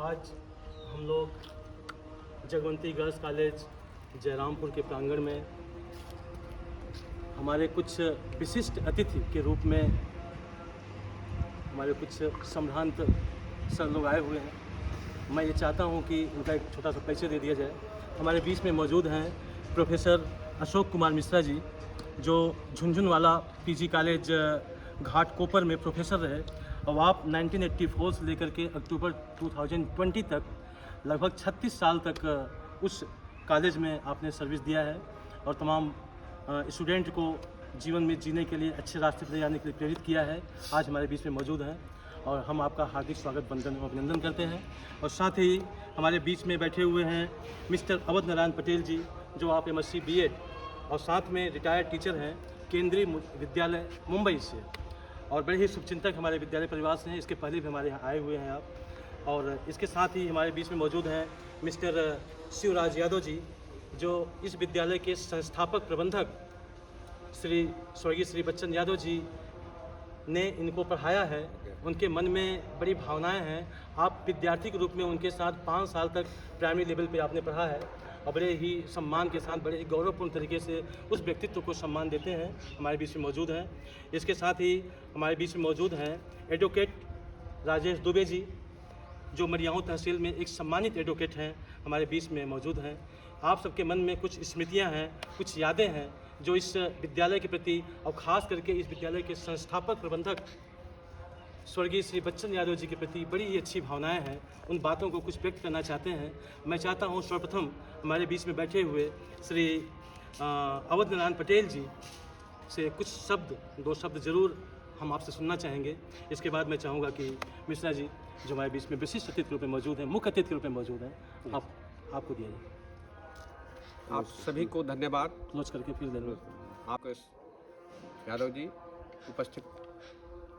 आज हम लोग जगवंती गर्ल्स कॉलेज जयरामपुर के प्रांगण में हमारे कुछ विशिष्ट अतिथि के रूप में हमारे कुछ संभ्रांत सर लोग आए हुए हैं। मैं ये चाहता हूँ कि उनका एक छोटा सा परिचय दे दिया जाए। हमारे बीच में मौजूद हैं प्रोफेसर अशोक कुमार मिश्रा जी, जो झुनझुनवाला पीजी कॉलेज घाटकोपर में प्रोफेसर रहे और आप 1984 से लेकर के अक्टूबर 2020 तक लगभग 36 साल तक उस कॉलेज में आपने सर्विस दिया है और तमाम स्टूडेंट को जीवन में जीने के लिए अच्छे रास्ते पर ले जाने के लिए प्रेरित किया है। आज हमारे बीच में मौजूद हैं और हम आपका हार्दिक स्वागत अभिनंदन करते हैं। और साथ ही हमारे बीच में बैठे हुए हैं मिस्टर अवध नारायण पटेल जी, जो आप MSc B.Ed और साथ में रिटायर्ड टीचर हैं केंद्रीय विद्यालय मुंबई से और बड़े ही शुभचिंतक हमारे विद्यालय परिवार से हैं। इसके पहले भी हमारे यहाँ आए हुए हैं आप। और इसके साथ ही हमारे बीच में मौजूद हैं मिस्टर शिवराज यादव जी, जो इस विद्यालय के संस्थापक प्रबंधक स्वर्गीय श्री बच्चन यादव जी ने इनको पढ़ाया है। उनके मन में बड़ी भावनाएं हैं। आप विद्यार्थी के रूप में उनके साथ 5 साल तक प्राइमरी लेवल पे आपने पढ़ा है और बड़े ही सम्मान के साथ, बड़े ही गौरवपूर्ण तरीके से उस व्यक्तित्व को सम्मान देते हैं। हमारे बीच में मौजूद हैं। इसके साथ ही हमारे बीच में मौजूद हैं एडवोकेट राजेश दुबे जी, जो मरियाऊँ तहसील में एक सम्मानित एडवोकेट हैं, हमारे बीच में मौजूद हैं। आप सबके मन में कुछ स्मृतियां हैं, कुछ यादें हैं जो इस विद्यालय के प्रति और ख़ास करके इस विद्यालय के संस्थापक प्रबंधक स्वर्गीय श्री बच्चन यादव जी के प्रति बड़ी ही अच्छी भावनाएं हैं। उन बातों को कुछ व्यक्त करना चाहते हैं। मैं चाहता हूं सर्वप्रथम हमारे बीच में बैठे हुए श्री अवध नारायण पटेल जी से कुछ शब्द, 2 शब्द ज़रूर हम आपसे सुनना चाहेंगे। इसके बाद मैं चाहूँगा कि मिश्रा जी, जो हमारे बीच में विशिष्ट अतिथि के रूप में मौजूद हैं, मुख्य अतिथि के रूप में मौजूद हैं, आपको दिया जाए। आप सभी को धन्यवाद। क्लोज करके फिर जरूर आपको यादव जी, उपस्थित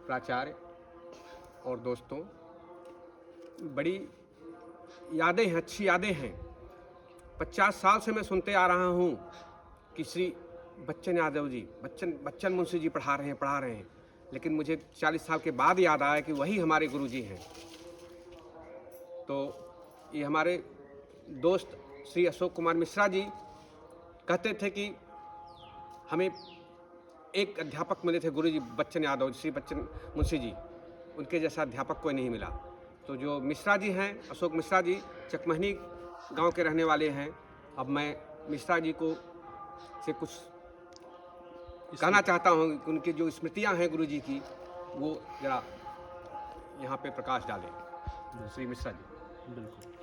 प्राचार्य और दोस्तों, बड़ी यादें हैं, अच्छी यादें हैं। 50 साल से मैं सुनते आ रहा हूँ कि श्री बच्चन यादव जी, बच्चन मुंशी जी पढ़ा रहे हैं, लेकिन मुझे 40 साल के बाद याद आया कि वही हमारे गुरुजी हैं। तो ये हमारे दोस्त श्री अशोक कुमार मिश्रा जी कहते थे कि हमें एक अध्यापक मिले थे, गुरुजी बच्चन यादव, श्री बच्चन मुंशी जी, उनके जैसा अध्यापक कोई नहीं मिला। तो जो मिश्रा जी हैं, अशोक मिश्रा जी चकमहनी गांव के रहने वाले हैं। अब मैं मिश्रा जी को से कुछ कहना चाहता हूं कि उनकी जो स्मृतियां हैं गुरुजी की, वो जरा यहाँ पे प्रकाश डालें। श्री मिश्रा जी। बिल्कुल।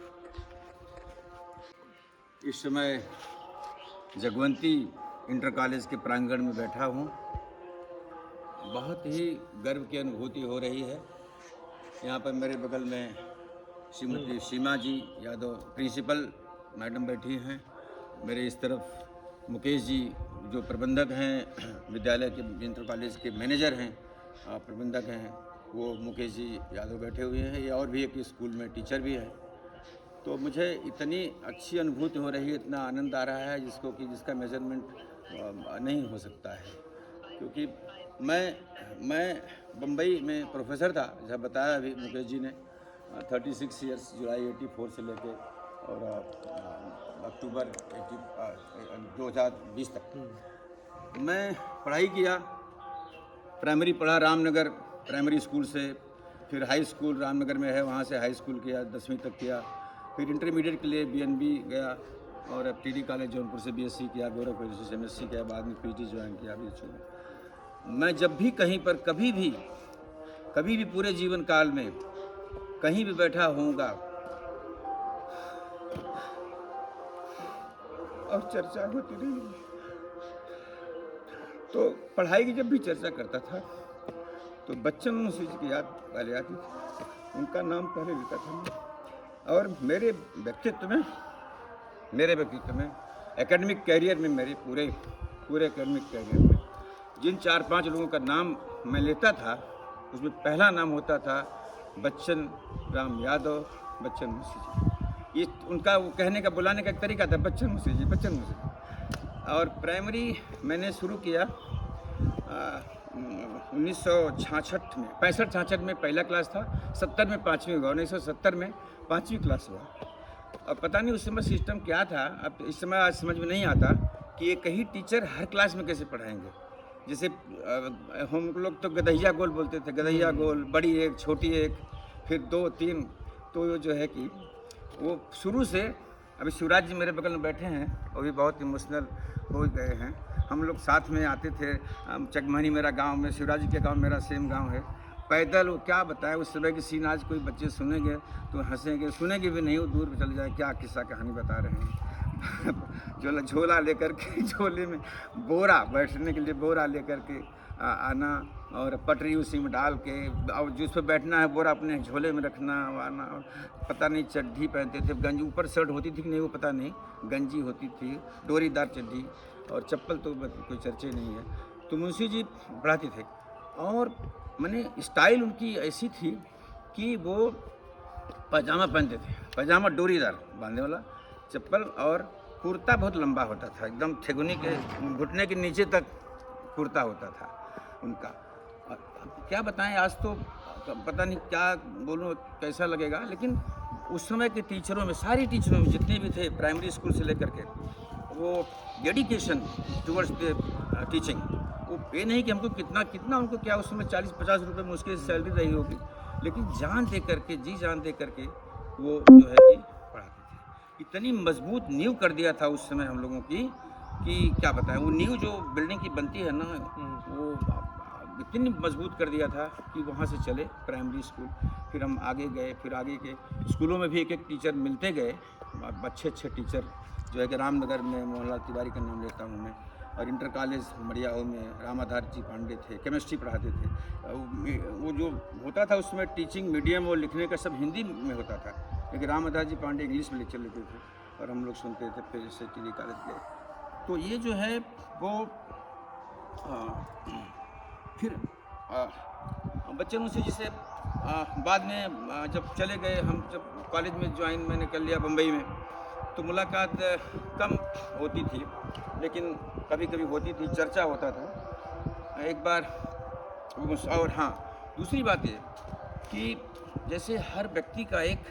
इस समय जगवंती इंटर कॉलेज के प्रांगण में बैठा हूँ। बहुत ही गर्व की अनुभूति हो रही है। यहाँ पर मेरे बगल में श्रीमती सीमा जी यादव प्रिंसिपल मैडम बैठी हैं। मेरे इस तरफ मुकेश जी, जो प्रबंधक हैं विद्यालय के, इंटर कॉलेज के मैनेजर हैं, प्रबंधक हैं, वो मुकेश जी यादव बैठे हुए हैं। ये और भी एक स्कूल में टीचर भी है। तो मुझे इतनी अच्छी अनुभूति हो रही है, इतना आनंद आ रहा है जिसका मेजरमेंट नहीं हो सकता है। क्योंकि मैं बम्बई में प्रोफेसर था, जब बताया अभी मुकेश जी ने, 36 ईयर्स, जुलाई 84 से लेके और अक्टूबर 2020 तक मैं पढ़ाई किया। प्राइमरी पढ़ा रामनगर प्राइमरी स्कूल से, फिर हाई स्कूल रामनगर में है, वहाँ से हाई स्कूल किया, 10वीं तक किया। फिर इंटरमीडिएट के लिए BNB गया और अब TD कॉलेज जौनपुर से BSc किया, गोरखपुर से MSc किया, बाद में PG ज्वाइन किया BHU में। मैं जब भी कहीं पर कभी भी पूरे जीवन काल में कहीं भी बैठा होऊंगा और चर्चा होती रही, तो पढ़ाई की जब भी चर्चा करता था तो बच्चन मुंशी जी की याद पहले आती थी। उनका नाम पहले लेता था मैं। और मेरे व्यक्तित्व में एकेडमिक कैरियर में, मेरे पूरे एकेडमिक कैरियर में जिन 4-5 लोगों का नाम मैं लेता था, उसमें पहला नाम होता था बच्चन राम यादव, बच्चन मुंशी जी। ये उनका वो कहने का, बुलाने का एक तरीका था, बच्चन मुंशी जी, बच्चन मुंशी जी। और प्राइमरी मैंने शुरू किया 1966 में 65-66 में पहला क्लास था, 70 में 5वीं हुआ, 1970 में 5वीं क्लास हुआ। अब पता नहीं उस समय सिस्टम क्या था, अब इस समय आज समझ में नहीं आता कि एक ही टीचर हर क्लास में कैसे पढ़ाएंगे। जैसे हम लोग तो गदहिया गोल बोलते थे, गदहिया गोल, बड़ी एक छोटी एक, फिर 2-3, तो जो है कि वो शुरू से। अभी शिवराज जी मेरे बगल में बैठे हैं, वो भी बहुत इमोशनल हो गए हैं। हम लोग साथ में आते थे, चकमहनी मेरा गांव में, शिवराज जी के गांव मेरा सेम गांव है। पैदल वो क्या बताए उस समय की सीन, आज कोई बच्चे सुनेंगे तो हंसेंगे, सुनेंगे भी नहीं, वो दूर चले जाए क्या किस्सा कहानी बता रहे हैं। झोला लेकर के, झोले में बोरा, बैठने के लिए बोरा लेकर के आना, और पटरी उसी में डाल के, और जिस पर बैठना है बोरा अपने झोले में रखना आना। पता नहीं चड्ढी पहनते थे, गंजी ऊपर शर्ट होती थी कि नहीं वो पता नहीं, गंजी होती थी, डोरीदार चड्ढी, और चप्पल तो कोई चर्चे नहीं है। तो मुंशी जी पढ़ाते थे, और मैंने स्टाइल उनकी ऐसी थी कि वो पजामा पहनते थे, पजामा डोरीदार बांधने वाला, चप्पल, और कुर्ता बहुत लंबा होता था, एकदम ठेगुनी के घुटने के नीचे तक कुर्ता होता था उनका। क्या बताएं, आज तो पता नहीं क्या बोलूं, कैसा लगेगा, लेकिन उस समय के टीचरों में, सारी टीचरों में जितने भी थे, प्राइमरी स्कूल से लेकर के, वो डेडिकेशन टुवर्ड्स द टीचिंग। वो ये नहीं कि हमको कितना उनको क्या, उस समय 40-50 रुपये मुश्किल से सैलरी रही होगी, लेकिन जान दे करके, जी जान दे करके वो जो है कि पढ़ाते थे। इतनी मजबूत नींव कर दिया था उस समय हम लोगों की कि क्या बताएं। वो नींव जो बिल्डिंग की बनती है ना, वो इतनी मजबूत कर दिया था कि वहाँ से चले प्राइमरी स्कूल, फिर हम आगे गए, फिर आगे के स्कूलों में भी एक एक टीचर मिलते गए, अच्छे टीचर जो है कि रामनगर में मोहनलाल तिवारी का नाम लेता हूँ मैं, और इंटर कॉलेज मड़ियाओं में रामाधार जी पांडे थे, केमिस्ट्री पढ़ाते थे। वो जो होता था उसमें टीचिंग मीडियम और लिखने का सब हिंदी में होता था, लेकिन रामाधार जी पांडे इंग्लिश में लेक्चर लेते थे और हम लोग सुनते थे। फिर से टिली कॉलेज गए, तो ये जो है वो फिर बच्चों से जैसे बाद में जब चले गए, हम जब कॉलेज में ज्वाइन मैंने कर लिया बम्बई में, तो मुलाकात कम होती थी, लेकिन कभी कभी होती थी, चर्चा होता था एक बार। और हाँ, दूसरी बात ये कि जैसे हर व्यक्ति का एक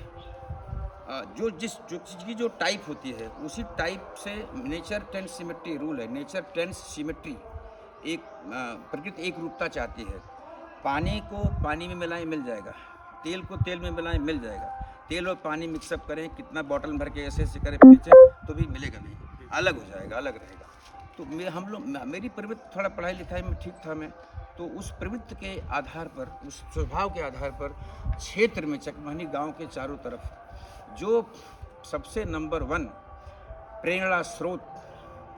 जो चीज़ की जो टाइप होती है, उसी टाइप से नेचर टेंस सिमेट्री रूल है। नेचर टेंस सिमेट्री, एक प्रकृति एक रूपता चाहती है। पानी को पानी में मिलाएं मिल जाएगा, तेल को तेल में मिलाएं मिल जाएगा, तेल और पानी मिक्सअप करें, कितना बॉटल भर के ऐसे करें बेचें तो भी मिलेगा नहीं, अलग हो जाएगा, अलग रहेगा। तो मेरी प्रवृत्ति थोड़ा पढ़ाई लिखाई में ठीक था मैं, तो उस प्रवृत्ति के आधार पर, उस स्वभाव के आधार पर क्षेत्र में, चकमहनी गांव के चारों तरफ जो सबसे नंबर 1 प्रेरणा स्रोत,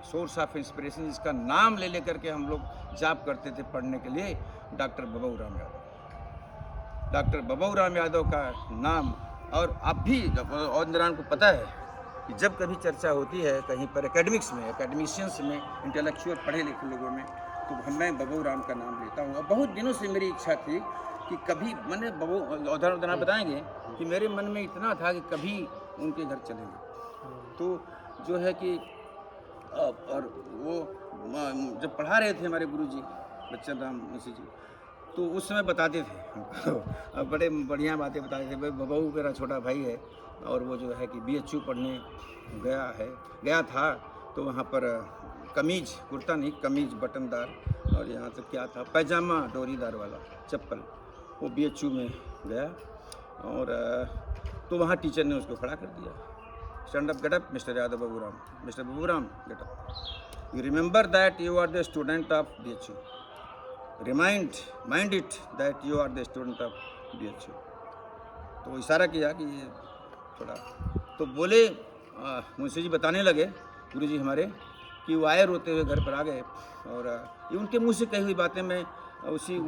सोर्स ऑफ इंस्पिरेशन, जिसका नाम ले लेकर के हम लोग जाप करते थे पढ़ने के लिए, डॉक्टर बबू राम यादव। डॉक्टर बबू राम यादव का नाम, और अब भी और नारायण को पता है कि जब कभी चर्चा होती है कहीं पर एकेडमिक्स में, एकेडमिशियंस में, इंटेलेक्चुअल पढ़े लिखे लोगों में, तो मैं बबू राम का नाम लेता हूँ। और बहुत दिनों से मेरी इच्छा थी कि कभी, मैंने बबू उदाहरण बताएंगे कि मेरे मन में इतना था कि कभी उनके घर चलेंगे। तो जो है कि और वो जब पढ़ा रहे थे हमारे गुरुजी बच्चन राम मुंशी जी, तो उस समय बताते थे बड़े बढ़िया बातें बताते थे। बबू मेरा छोटा भाई है, और वो जो है कि BHU पढ़ने गया था, तो वहाँ पर कमीज, कुर्ता नहीं, कमीज बटनदार, और यहाँ तक क्या था, पैजामा डोरीदार वाला, चप्पल, वो BHU में गया, और तो वहाँ टीचर ने उसको खड़ा कर दिया। Stand up, get up mister Yadav Babu Ram, mister Babu Ram get up, you remember that you are the student of BHU, mind it that you are the student of BHU। तो इशारा किया कि ये थोड़ा, तो बोले मुंशी जी बताने लगे गुरु जी हमारे कि वो आए रोते हुए घर पर आ गए, और ये उनके मुंह से कही हुई बातें मैं उसी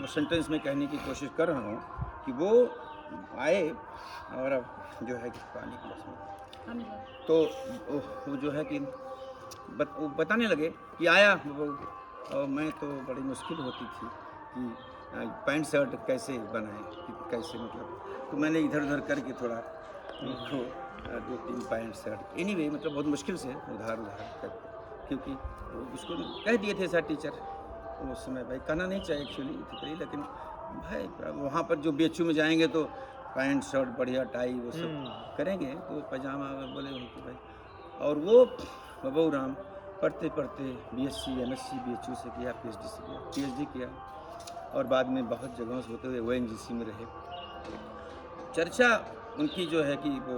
सेंटेंस में कहने की कोशिश कर रहा हूँ कि वो आए, और अब जो है कि पानी की, तो वो जो है कि वो बताने लगे कि आया, और मैं तो बड़ी मुश्किल होती थी कि पैंट शर्ट कैसे बनाएं, कैसे, मतलब, तो मैंने इधर उधर करके थोड़ा उनको 2-3 पैंट शर्ट, एनीवे, मतलब बहुत मुश्किल से उधार करके, क्योंकि उसको कह दिए थे सर टीचर उस समय भाई कहना नहीं चाहिए एक्चुअली फिक्री, लेकिन भाई वहाँ पर जो BHU में जाएंगे तो पैंट शर्ट बढ़िया टाई वो सब करेंगे, तो पैजामा बोले उनको भाई। और वो बबू राम पढ़ते पढ़ते BSc MSc BHU से किया, PhD से किया, PhD किया, और बाद में बहुत जगहों से होते हुए ONGC में रहे। चर्चा उनकी जो है कि वो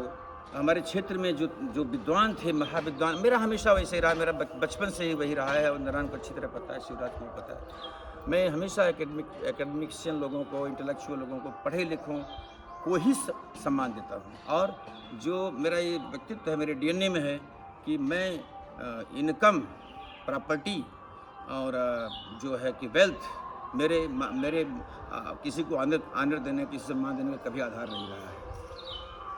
हमारे क्षेत्र में जो विद्वान थे, महाविद्वान, मेरा हमेशा वैसे ही रहा, मेरा बचपन से ही वही रहा है, और नारायण को अच्छी तरह पता है, शिवराज को भी पता है। मैं हमेशा एकेडमिशियन लोगों को, इंटेलेक्चुअल लोगों को, पढ़े लिखों को ही सम्मान देता हूँ। और जो मेरा ये व्यक्तित्व है, मेरे DNA में है कि मैं इनकम, प्रॉपर्टी और जो है कि वेल्थ मेरे किसी को आनर देने, किसी सम्मान देने का कभी आधार नहीं रहा है।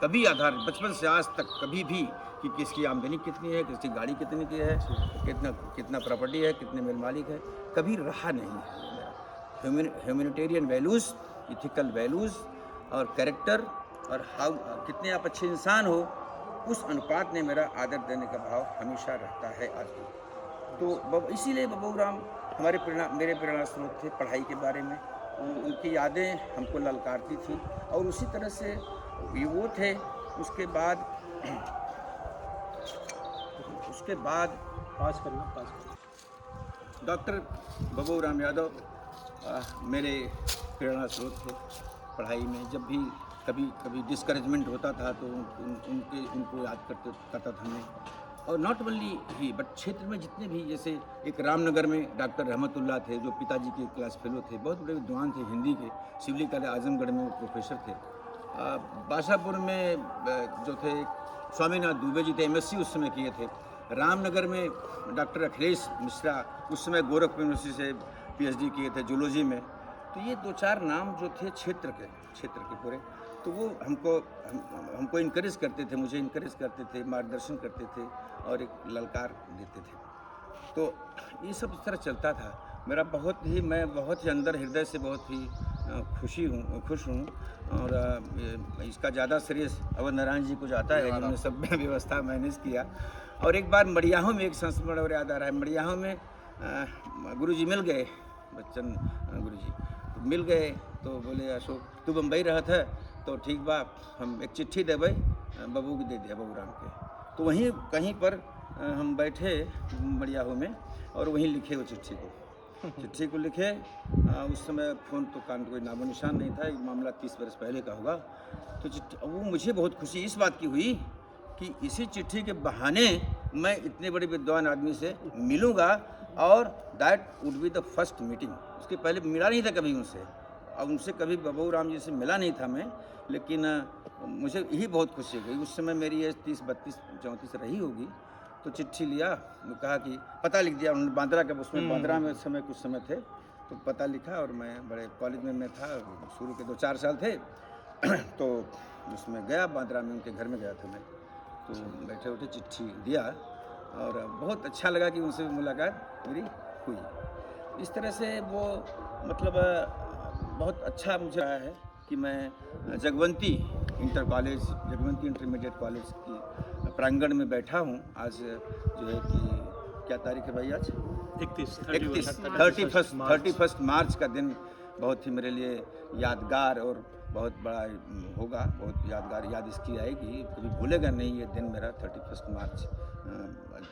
कभी आधार बचपन से आज तक कभी भी कि किसकी आमदनी कितनी है, किसकी गाड़ी कितनी की है, कितना प्रॉपर्टी है, कितने मेल मालिक है, कभी रहा नहीं है। ह्यूमैनिटेरियन वैल्यूज़, इथिकल वैल्यूज़ और कैरेक्टर और हाउ कितने आप अच्छे इंसान हो, उस अनुपात ने मेरा आदर देने का भाव हमेशा रहता है आज भी। तो इसीलिए बबू राम मेरे प्रेरणा स्रोत थे पढ़ाई के बारे में। उनकी यादें हमको ललकारती थी, और उसी तरह से वो थे। उसके बाद पास करना डॉक्टर बबू राम यादव मेरे प्रेरणा स्रोत थे पढ़ाई में। जब भी कभी डिस्करेजमेंट होता था तो उनको याद करता था मैं। और नॉट ओनली ही बट क्षेत्र में जितने भी, जैसे एक रामनगर में डॉक्टर रहमतुल्लाह थे जो पिताजी के क्लास फेलो थे, बहुत बड़े विद्वान थे हिंदी के, सिविली कॉलेज आजमगढ़ में प्रोफेसर थे। बासापुर में जो थे स्वामीनाथ दुबे जी थे, MSc उस समय किए थे। रामनगर में डॉक्टर अखिलेश मिश्रा उस समय गोरखपुर यूनिवर्सिटी से PhD किए थे जूलॉजी में। तो ये 2-4 नाम जो थे क्षेत्र के पूरे, तो वो हमको इनकरेज करते थे, मुझे इनकरेज करते थे, मार्गदर्शन करते थे और एक ललकार देते थे। तो ये सब इस तरह चलता था मेरा। मैं बहुत ही अंदर हृदय से बहुत ही खुश हूँ। और इसका ज़्यादा श्रेय अवध नारायण जी को जाता है, जिन्होंने सब व्यवस्था मैनेज किया। और एक बार मड़ियाहों में एक संस्मरण और याद आ रहा है। मड़ियाहों में गुरुजी मिल गए, बच्चन गुरुजी मिल गए, तो बोले अशोक तू बम्बई रहा था तो ठीक बा, हम एक चिट्ठी देवे बबू की दे दिया, बबू राम के। तो वहीं कहीं पर हम बैठे मड़ियाहों में और वहीं लिखे वो चिट्ठी को लिखे। उस समय फ़ोन तो कान कोई नामो निशान नहीं था, ये मामला 30 वर्ष पहले का होगा। तो वो मुझे बहुत खुशी इस बात की हुई कि इसी चिट्ठी के बहाने मैं इतने बड़े विद्वान आदमी से मिलूँगा, और that would be the first meeting. उसके पहले मिला नहीं था कभी उनसे, और उनसे कभी बबू राम जी से मिला नहीं था मैं, लेकिन मुझे यही बहुत खुशी हुई। उस समय मेरी एज 30, 32, 34 रही होगी। तो चिट्ठी लिया, वो कहा कि पता लिख दिया उन्होंने बांद्रा का, उसमें बांद्रा में कुछ समय थे, तो पता लिखा। और मैं बड़े कॉलेज में मैं था, शुरू के 2-4 साल थे, तो उसमें गया बांद्रा में, उनके घर में गया था मैं। तो बैठे उठे चिट्ठी दिया, और बहुत अच्छा लगा कि उनसे मुलाकात मेरी हुई। इस तरह से वो मतलब बहुत अच्छा मुझे रहा है कि मैं जगवंती इंटरमीडिएट कॉलेज की प्रांगण में बैठा हूँ। आज जो है कि क्या तारीख है भाई? आज 31 मार्च का दिन बहुत ही मेरे लिए यादगार और बहुत बड़ा होगा, बहुत यादगार याद इसकी आएगी, कभी भूलेगा नहीं ये दिन मेरा 31 मार्च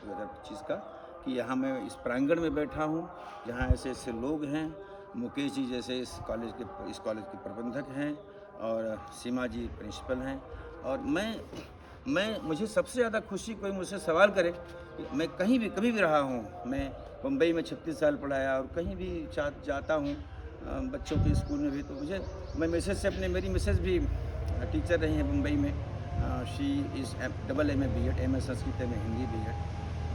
2025 का, कि यहाँ मैं इस प्रांगण में बैठा हूँ जहाँ ऐसे ऐसे लोग हैं। मुकेश जी जैसे इस कॉलेज के प्रबंधक हैं, और सीमा जी प्रिंसिपल हैं। और मुझे सबसे ज़्यादा खुशी, कोई मुझसे सवाल करे, मैं कहीं भी कभी भी रहा हूँ, मैं बम्बई में 36 साल पढ़ाया, और कहीं भी जाता हूँ बच्चों के स्कूल में भी, तो मैं मिसेज से मेरी मिसेज भी टीचर रही हैं मुंबई में। She is AA B.Ed, M.A Sanskrit में हिंदी B.Ed,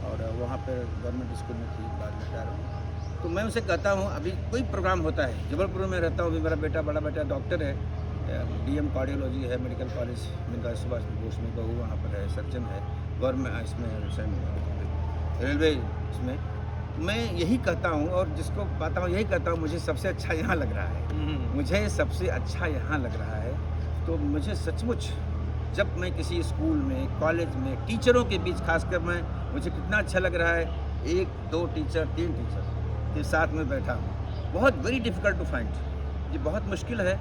और वहाँ पर गवर्नमेंट स्कूल में थी, बाद में जा रहा हूँ। तो मैं उनसे कहता हूँ, अभी कोई प्रोग्राम होता है, जबलपुर में रहता हूँ, अभी मेरा बड़ा बेटा डॉक्टर है, DM कार्डियोलॉजी है मेडिकल कॉलेज में, सुभाष बोस में, बहू वहाँ पर है, सर्जन है गवर्नमेंट इसमें रेलवे इसमें। मैं यही कहता हूँ, और जिसको पाता हूँ यही कहता हूँ, मुझे सबसे अच्छा यहाँ लग रहा है, मुझे सबसे अच्छा यहाँ लग रहा है। तो मुझे सचमुच जब मैं किसी स्कूल में, कॉलेज में, टीचरों के बीच खासकर मुझे कितना अच्छा लग रहा है। 1, 2 टीचर, 3 के साथ में बैठा हूँ। बहुत वेरी डिफ़िकल्ट टू फाइंड, ये बहुत मुश्किल है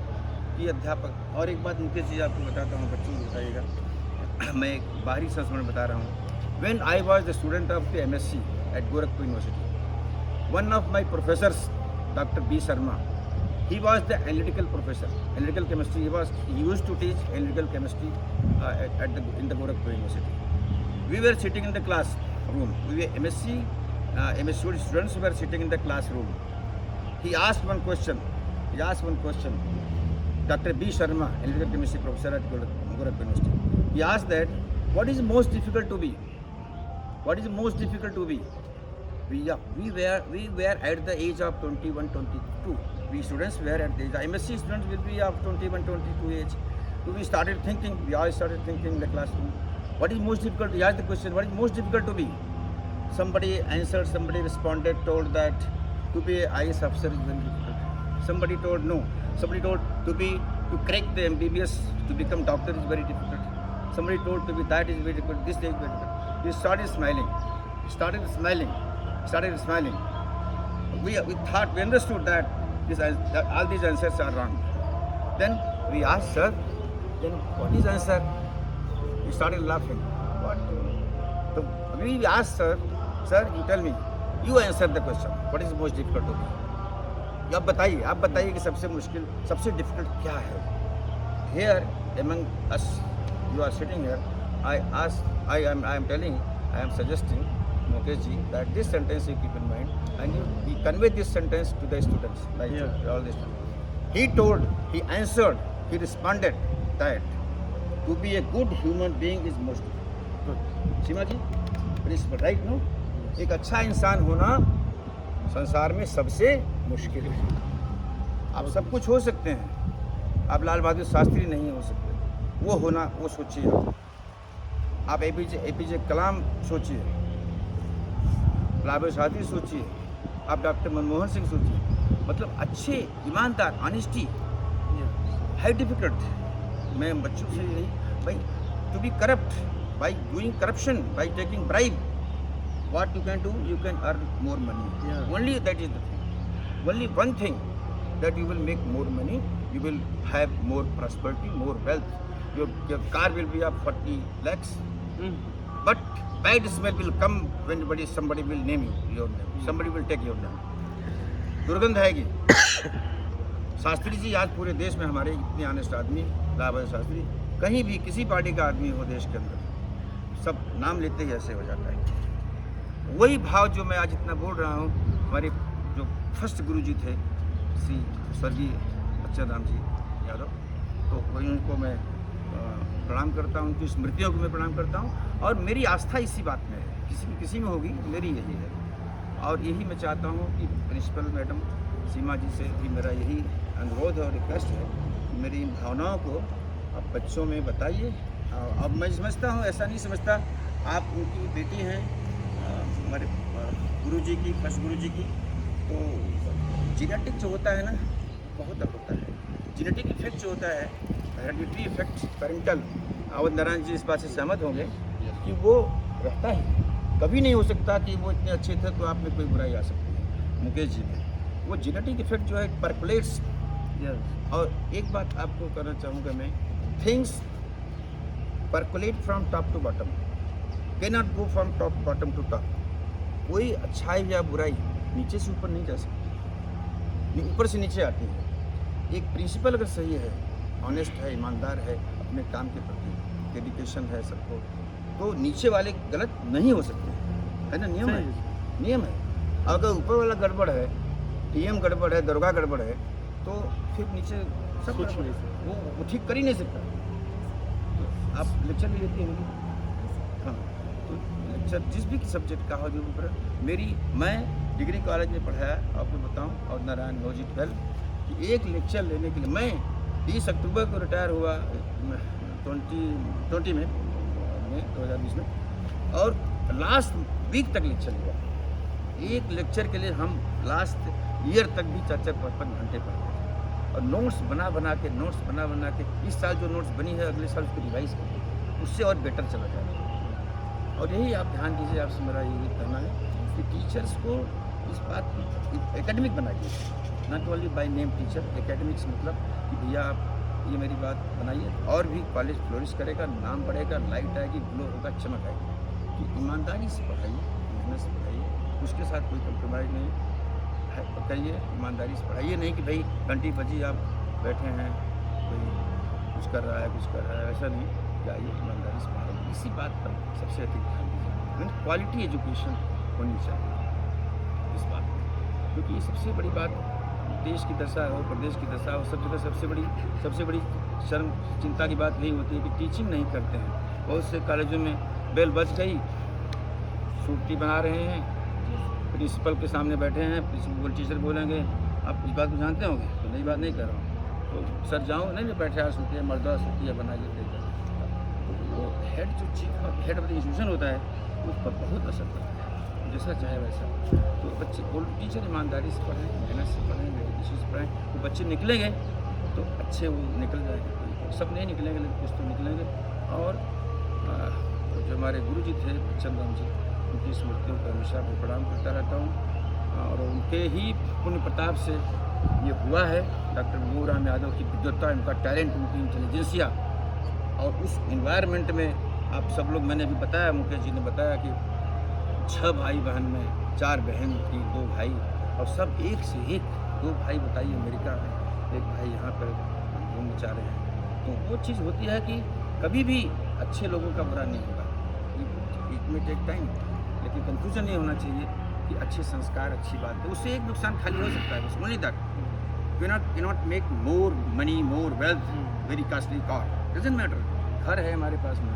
कि अध्यापक। और एक बात मुकेश जी आपको बताता हूँ, बच्चों को बताइएगा, मैं एक बाहरी संस्मरण बता रहा हूँ। When I was the student of the MSc at Gorakhpur university, one of my professors doctor B Sharma, he was the analytical professor, analytical chemistry. He used to teach analytical chemistry in the Gorakhpur University. We were sitting in the classroom. We were MSc students were sitting in the classroom. He asked one question. Dr. B Sharma, analytical chemistry professor at Gorakhpur University. He asked that, what is most difficult to be? What is most difficult to be? We were at the age of 21, 22. We students were at the age. MSc students will be of 21, 22 age. So we started thinking. We all started thinking in the classroom. What is most difficult? He asked the question. What is most difficult to be? Somebody answered. Somebody responded. Told that to be an IAS officer is very difficult. Somebody told no. Somebody told to crack the MBBS, to become doctor is very difficult. Somebody told to be that is very difficult. This is very difficult. We started smiling. We understood that all these answers are wrong. Then we asked, sir, then what is answer? He started laughing. What? So we asked, sir, you tell me, you answer the question. What is most difficult to be? आप बताइए कि सबसे मुश्किल, सबसे difficult क्या है? Here among us, you are sitting here. I am suggesting, Mukesh ji, that this sentence you keep in mind and you convey this sentence to the students, like all this. He answered, he responded that to be a good human being is most good. Seema ji, principal right no? एक अच्छा इंसान होना संसार में सबसे मुश्किल है। आप सब कुछ हो सकते हैं, आप लाल बहादुर शास्त्री नहीं हो सकते। वो सोचिए, आप एपीजे कलाम सोचिए, लाल बहादुर शास्त्री सोचिए, आप डॉक्टर मनमोहन सिंह सोचिए। मतलब अच्छे, ईमानदार, ऑनेस्टी, हाई डिफिकल्ट। मैं बच्चों से यही, भाई to be corrupt by doing corruption, by taking bribe, what you can do, you can earn more money. Only that is the thing. Only one thing, that you will make more money, you will have more prosperity, more wealth. Your car will be of 40 lakhs. But bad smell will come when somebody will name your name. Somebody will take your name. दुर्गंध आएगी। शास्त्री जी आज पूरे देश में हमारे इतने honest आदमी, लाल बहादुर शास्त्री, कहीं भी किसी पार्टी का आदमी हो देश के अंदर, सब नाम लेते ही ऐसे हो जाता है। वही भाव जो मैं आज इतना बोल रहा हूँ, हमारे जो फर्स्ट गुरु जी थे, श्री स्वर्गीय बच्चन जी यादव, तो वही उनको मैं प्रणाम करता हूँ, उनकी स्मृतियों को मैं प्रणाम करता हूँ। और मेरी आस्था इसी बात में है, किसी में होगी, मेरी यही है। और यही मैं चाहता हूँ कि प्रिंसिपल मैडम सीमा जी से भी मेरा यही अनुरोध और रिक्वेस्ट है कि मेरी इन भावनाओं को आप बच्चों में बताइए। अब मैं समझता हूँ, ऐसा नहीं समझता, आप उनकी बेटी हैं, हमारे गुरु जी की, फर्स्ट गुरु जी की, तो जेनेटिक जो होता है ना, बहुत होता है। जेनेटिक इफेक्ट जो होता है, hereditary effect, parental, Awadh Narayan ji इस बात से सहमत होंगे कि वो रहता है। कभी नहीं हो सकता कि वो इतने अच्छे थे तो आप में कोई बुराई आ सकती है। मुकेश जी में वो जेनेटिक इफेक्ट जो है परकुलेट्स। और एक बात आपको करना चाहूँगा मैं, things percolate from top to bottom, can not go from top bottom to top. कोई अच्छाई या बुराई नीचे से ऊपर नहीं जा सकती, ऊपर से नीचे आती है। एक प्रिंसिपल अगर सही है, ऑनेस्ट है, ईमानदार है, अपने काम के प्रति डेडिकेशन है सबको, तो नीचे वाले गलत नहीं हो सकते, है ना? नियम है। अगर ऊपर वाला गड़बड़ है, टीएम गड़बड़ है, दरोगा गड़बड़ है, तो फिर नीचे सब कुछ वो ठीक कर ही नहीं सकता। तो आप लेक्चर भी लेते हैं, हाँ, तो लेक्चर जिस भी सब्जेक्ट का हो, जो ऊपर मैं डिग्री कॉलेज में पढ़ाया, आपको बताऊं, और नारायण नौजी 12 कि एक लेक्चर लेने के लिए मैं 30 अक्टूबर को रिटायर हुआ 2020 में 2020 में, और लास्ट वीक तक लेक्चर लिया। एक लेक्चर के लिए हम लास्ट ईयर तक भी 4-5 घंटे पढ़ते थे, और नोट्स बना के इस साल जो नोट्स बनी है अगले साल उसको रिवाइज करके उससे और बेटर चला जाएगा। और यही आप ध्यान दीजिए, आपसे मेरा यही कहना है कि टीचर्स को इस बात की एकेडमिक बनाइए, not only by name teacher, academics मतलब कि भैया आप ये मेरी बात बनाइए और भी कॉलेज फ्लोरिश करेगा, नाम बढ़ेगा, लाइट आएगी, ग्लो होगा, चमक आएगी। कि ईमानदारी से पढ़ाइए, मेहनत से पढ़ाइए, उसके साथ कोई कंप्रोमाइज़ नहीं है, करिए, ईमानदारी से पढ़ाइए। नहीं कि भाई घंटी बजी आप बैठे हैं, कोई कुछ कर रहा है, कुछ कर रहा है, ऐसा नहीं। जाइए ईमानदारी से पढ़ाइए, इसी बात पर सबसे अधिक ध्यान दीजिए। क्वालिटी एजुकेशन होनी चाहिए इस बात में, क्योंकि ये सबसे बड़ी बात देश की दशा हो, प्रदेश की दशा हो, सब जगह सबसे बड़ी शर्म चिंता की बात यही होती है कि टीचिंग नहीं करते हैं। बहुत से कॉलेजों में बेल बज गई, छुट्टी बना रहे हैं, प्रिंसिपल के सामने बैठे हैं, प्रिंसिपल टीचर बोलेंगे आप इस बात को जानते होंगे, तो नई बात नहीं कर रहा हूँ, तो सर जाऊँ नहीं बैठे आज छुट्टी है, मर्दा छुट्टी है, बना के देगा। तो वो हेड जो हेड ऑफ द इंस्टीट्यूशन होता है उस पर बहुत असर पड़ता है, जैसा चाहे वैसा। तो बच्चे टीचर ईमानदारी से पढ़ें, मेहनत से पढ़ें, डेडिकेशन से पढ़ें, तो बच्चे निकलेंगे तो अच्छे वो निकल जाएंगे। सब नहीं निकलेंगे लेकिन कुछ तो निकलेंगे। और जो हमारे गुरु जी थे चंद्रम जी, उनकी स्मृतियों को हमेशा मैं प्रणाम करता रहता हूँ, और उनके ही पुण्य प्रताप से ये हुआ है। डॉक्टर महबूब यादव की विद्वत्ता, उनका टैलेंट, उनकी इंटेलिजेंसिया, और उस इन्वायरमेंट में आप सब लोग, मैंने भी बताया, मुकेश जी ने बताया कि 6 भाई बहन में 4 बहन थी, 2 भाई, और सब एक से एक। 2 भाई बताइए अमेरिका में, एक भाई यहाँ पर घूम मचा रहे हैं। तो वो चीज़ होती है कि कभी भी अच्छे लोगों का बुरा नहीं होगा, इट में टेक टाइम, लेकिन कंफ्यूजन ये होना चाहिए कि अच्छे संस्कार, अच्छी बात है। उससे एक नुकसान खाली हो सकता है, बस only that you not make more money, more wealth, very costly car, doesn't matter. घर है हमारे पास में,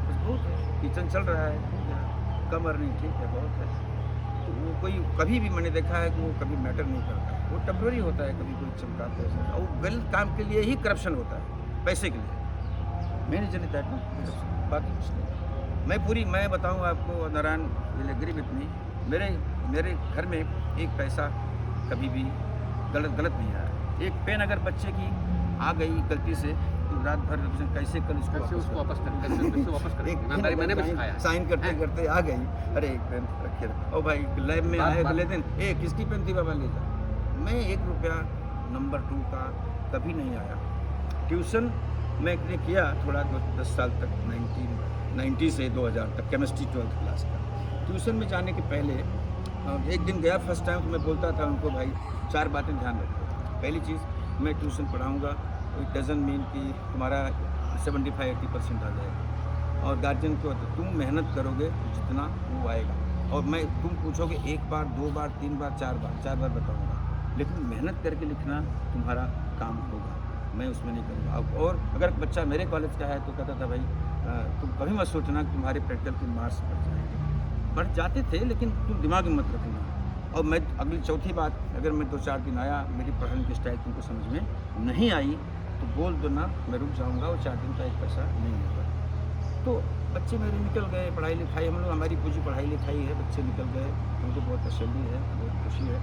बस बहुत है, किचन चल रहा है, कम अर्निंग ठीक है, बहुत है। तो वो कोई कभी भी मैंने देखा है कि वो कभी मैटर नहीं करता, वो टेम्प्रेरी होता है, कभी कोई चमकाता है, और गलत काम के लिए ही करप्शन होता है, पैसे के लिए। मैंने जनी दैट, बाकी कुछ नहीं। मैं बताऊँ आपको, Narayan will agree with me, मेरे घर में एक पैसा कभी भी गलत नहीं आया। एक पेन अगर बच्चे की आ गई गलती से, तो रात भर कैसे कल उसको वापस करें, मैंने भी सिखाया, साइन करते आ गई, अरे एक पेन रखे, और भाई लैब में आए अगले दिन, किसकी पेन थी बाबा ले जा। मैं 1 रुपया नंबर 2 का कभी नहीं आया। ट्यूशन मैंने किया थोड़ा 10 साल तक, 1990 से 2000 तक, केमिस्ट्री 12th क्लास का। ट्यूशन में जाने के पहले एक दिन गया फर्स्ट टाइम, तो मैं बोलता था उनको, भाई 4 बातें ध्यान रखो। पहली चीज़, मैं ट्यूशन पढ़ाऊँगा, इट डजंट मीन कि तुम्हारा 75-80% आ जाएगा। और गार्जियन को तुम मेहनत करोगे जितना वो आएगा, और मैं तुम पूछोगे 1 बार 2 बार 3 बार 4 बार बताऊँगा, लेकिन मेहनत करके लिखना तुम्हारा काम होगा, मैं उसमें नहीं करूँगा। और अगर बच्चा मेरे कॉलेज का है तो कहता था, भाई तुम कभी मत सोचना कि तुम्हारे प्रैक्टिकल के मार्क्स बढ़ जाते थे, लेकिन तुम दिमाग में मत रखना। और मैं अगली चौथी बात, अगर मैं 2-4 दिन आया, मेरी पढ़ाने की स्टाइल तुमको समझ में नहीं आई, तो बोल दो ना, मैं रुक जाऊंगा, और 4 दिन का एक पैसा नहीं होगा। तो बच्चे मेरे निकल गए, पढ़ाई लिखाई, हम लोग, हमारी पूरी पढ़ाई लिखाई है, बच्चे निकल गए, उनको बहुत तसल्ली है, बहुत खुशी है।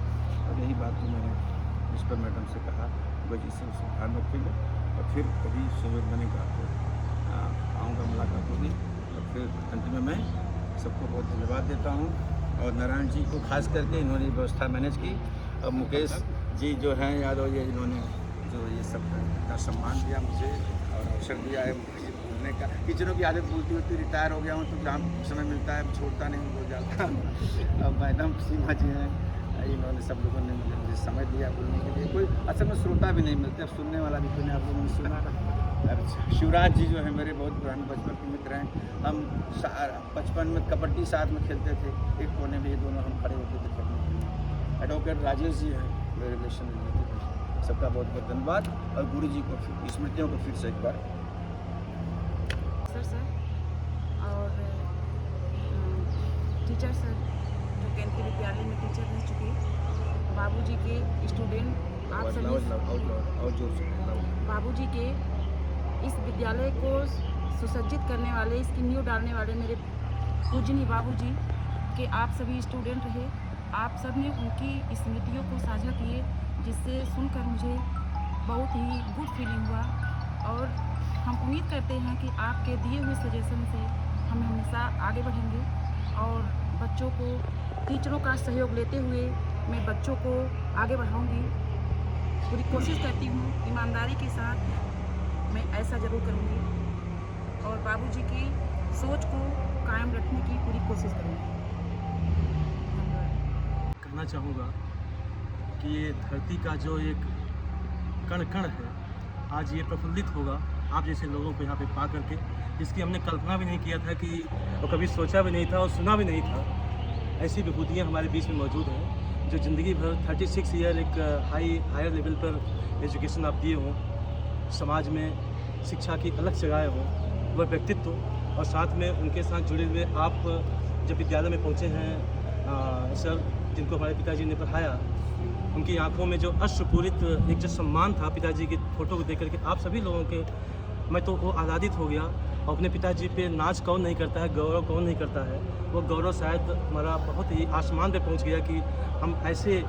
और यही बात जो मैंने प्रिंसिपल मैडम से कहा, वजह से उसे ध्यान रखेंगे, और फिर कभी सहयोग बनेगा तो आऊँगा, मुलाकात होगी। और फिर अंत में मैं सबको बहुत धन्यवाद देता हूँ, और नारायण जी को खास करके, इन्होंने व्यवस्था मैनेज की, और मुकेश जी जो हैं यादव, ये इन्होंने जो ये सब का सम्मान दिया मुझे, और अवसर दिया है मुझे बोलने का। टीचरों की आदत बोलती होती, रिटायर हो गया हूँ तो जहाँ समय मिलता है छोड़ता नहीं, बोल जाता। अब मैडम सीमा जी हैं, इन्होंने सब लोगों ने मुझे समय दिया बोलने के लिए। कोई असल में श्रोता भी नहीं मिलते, अब सुनने वाला भी कोई, आप लोगों ने सुना। शिवराज जी जो है मेरे बहुत पुराने बचपन के मित्र हैं, हम बचपन में कबड्डी साथ में खेलते थे, एक कोने में ये दोनों हम खड़े होते थे खेलने के लिए। एडवोकेट राजेश जी हैं मेरे रिलेशन में, सबका बहुत बहुत धन्यवाद, और गुरु जी को स्मृतियों को फिर से एक बार। सर और टीचर सर जो केंद्रीय विद्यालय में टीचर रह चुके, बाबूजी के स्टूडेंट, आप सभी बाबूजी के इस विद्यालय को सुसज्जित करने वाले, इसकी नींव डालने वाले मेरे पूजनीय बाबूजी के आप सभी स्टूडेंट रहे। आप सब ने उनकी स्मृतियों को साझा किए, जिससे सुनकर मुझे बहुत ही गुड फीलिंग हुआ। और हम उम्मीद करते हैं कि आपके दिए हुए सजेशन से हम हमेशा आगे बढ़ेंगे, और बच्चों को टीचरों का सहयोग लेते हुए मैं बच्चों को आगे बढ़ाऊंगी। पूरी कोशिश करती हूँ, ईमानदारी के साथ मैं ऐसा ज़रूर करूँगी और बाबूजी की सोच को कायम रखने की पूरी कोशिश करूँगी। कहना चाहूँगा कि ये धरती का जो एक कण कण है, आज ये प्रफुल्लित होगा आप जैसे लोगों को यहाँ पे पा करके, जिसकी हमने कल्पना भी नहीं किया था कि और कभी सोचा भी नहीं था और सुना भी नहीं था। ऐसी विभूतियाँ हमारे बीच में मौजूद हैं जो ज़िंदगी भर 36 ईयर एक हायर लेवल पर एजुकेशन आप दिए हों, समाज में शिक्षा की अलग जगह हों, वह व्यक्तित्व और साथ में उनके साथ जुड़े हुए आप जब विद्यालय में पहुँचे हैं सर, जिनको हमारे पिताजी ने पढ़ाया, उनकी आंखों में जो अश्रुपूरित एक जो सम्मान था पिताजी की फ़ोटो को देख करके आप सभी लोगों के, मैं तो वो आह्लादित हो गया। और अपने पिताजी पे नाच कौन नहीं करता है, गौरव कौन नहीं करता है। वो गौरव शायद हमारा बहुत ही आसमान पे पहुंच गया कि हम ऐसे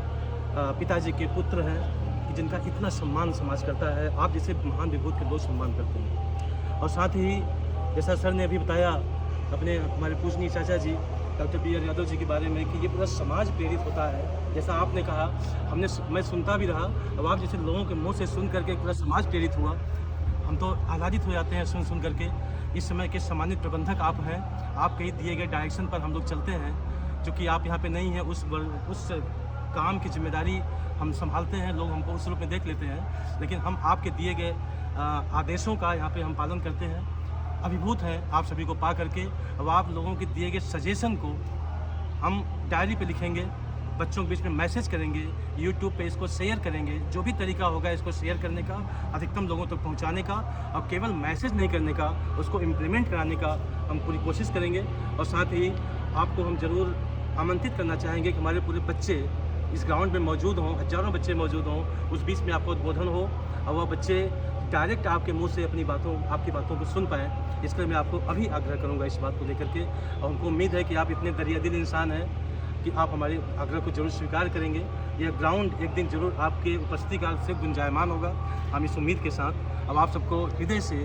पिताजी के पुत्र हैं कि जिनका इतना सम्मान समाज करता है। आप जैसे महान विभूत के लोग सम्मान करते हैं। और साथ ही जैसा सर ने अभी बताया अपने हमारे पूजनीय चाचा जी डॉक्टर बी.आर. यादव जी के बारे में कि ये पूरा समाज प्रेरित होता है। जैसा आपने कहा, मैं सुनता भी रहा, अब आप जैसे लोगों के मुंह से सुन करके पूरा समाज प्रेरित हुआ। हम तो आह्लादित हो जाते हैं सुन करके। इस समय के सम्मानित प्रबंधक आप हैं, आपके दिए गए डायरेक्शन पर हम लोग चलते हैं। जो कि आप यहाँ पे नहीं हैं, उस काम की जिम्मेदारी हम संभालते हैं, लोग हमको उस रूप में देख लेते हैं, लेकिन हम आपके दिए गए आदेशों का यहाँ पे हम पालन करते हैं। अभिभूत हैं आप सभी को पा करके। अब आप लोगों के दिए गए सजेशन को हम डायरी पे लिखेंगे, बच्चों के बीच में मैसेज करेंगे, यूट्यूब पे इसको शेयर करेंगे। जो भी तरीका होगा इसको शेयर करने का, अधिकतम लोगों तक पहुंचाने का, और केवल मैसेज नहीं करने का, उसको इम्प्लीमेंट कराने का हम पूरी कोशिश करेंगे। और साथ ही आपको हम ज़रूर आमंत्रित करना चाहेंगे कि हमारे पूरे बच्चे इस ग्राउंड में मौजूद हों, हज़ारों बच्चे मौजूद हों, उस बीच में आपको उद्बोधन हो और वह बच्चे डायरेक्ट आपके मुंह से आपकी बातों को सुन पाएँ। इसलिए मैं आपको अभी आग्रह करूंगा इस बात को लेकर के, और हमको उम्मीद है कि आप इतने दरियादिल इंसान हैं कि आप हमारे आग्रह को जरूर स्वीकार करेंगे। यह ग्राउंड एक दिन जरूर आपके उपस्थिति काल से गुंजायमान होगा, हम इस उम्मीद के साथ। अब आप सबको हृदय से,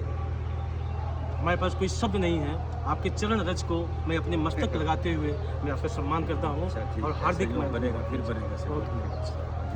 हमारे पास कोई शब्द नहीं है, आपके चरण रज को मैं अपने मस्तक लगाते हुए मैं आपका सम्मान करता हूँ और हार्दिक बनेगा, फिर बनेगा।